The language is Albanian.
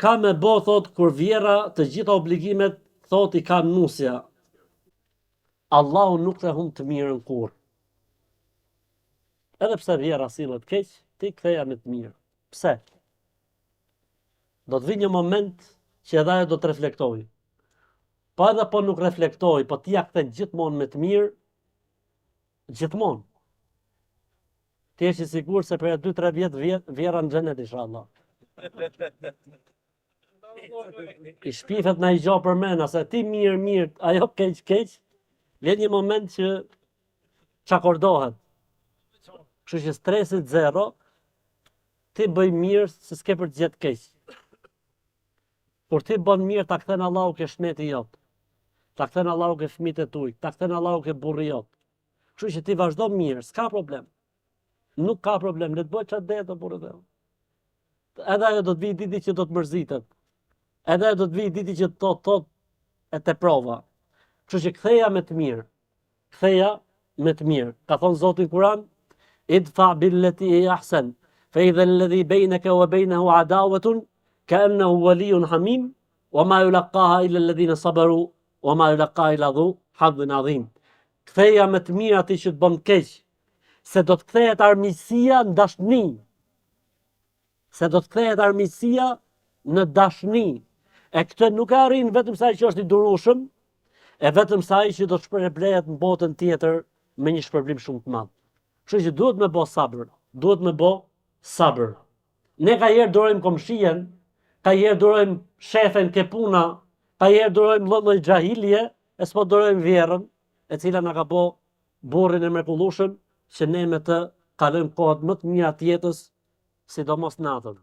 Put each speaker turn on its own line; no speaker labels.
Çka me bë, thot, kur vjera të gjitha obligimet, thot, i ka nusja. Allahu nuk të humb të mirën kur. Edhe pse vjera sillet keq, ti ktheja me të mirë. Pse? Do të vi një moment që edhe ajo do të reflektoj. Po edhe po nuk reflektoj, po ti ja kthen gjithmonë me të mirë, gjithmonë. Ti je i sigurt se për 2-3 vjet vjera në xhenet inshallah. I shpifet na i gjo për mena, se ti mirë, ajo keq, vjen një moment që çakordohet. Kështu që stresit zero, ti bëj mirë se s'ke për të gjetë keq. Kur ti bën mirë, ta kthen Allahu ke shneti jot. Ta kthen Allahu ke fëmijët e tuaj, ta kthen Allahu ke burri jot. Kështu që ti vazhdo mirë, s'ka problem. Nuk ka problem, le të bëj çfarë do të burrë. Edhe ajo do të vi diti që do të mërzitet. Edhe ajo do të vi diti që thot e te prova. Kështu që ktheja me të mirë. Ktheja me të mirë. Ka thonë Zoti në Kur'an, idfa billati hi ahsan, fa idha alladhi bainaka wa bainahu adawatun ka'annahu waliyyun hamim, wa ma yulaqaha illa alladhina sabaru, wa ma yulaqaha illa dhu hadhin adhim. Ktheja me të mirë atij që të bën keq, se do të kthehet armiqësia në dashni. Se do të kthehet armiqësia në dashni. E këtë nuk e arrin vetëm sa ai që është i durueshëm, e vetëm sa ai që do të shpërblehet në botën tjetër me një shpërblim shumë të madh. Kështu që duhet me bë sabër, duhet me bë sabër. Ne ka herë durojmë komshien, ka herë durojmë shefen ke puna, ka herë durojmë lloj xahilje, e s'po durojmë vjerrën, e cila na ka bë burrin e mrekullueshëm që ne me të kalojmë kohët më të mira të jetës, sidomos natën.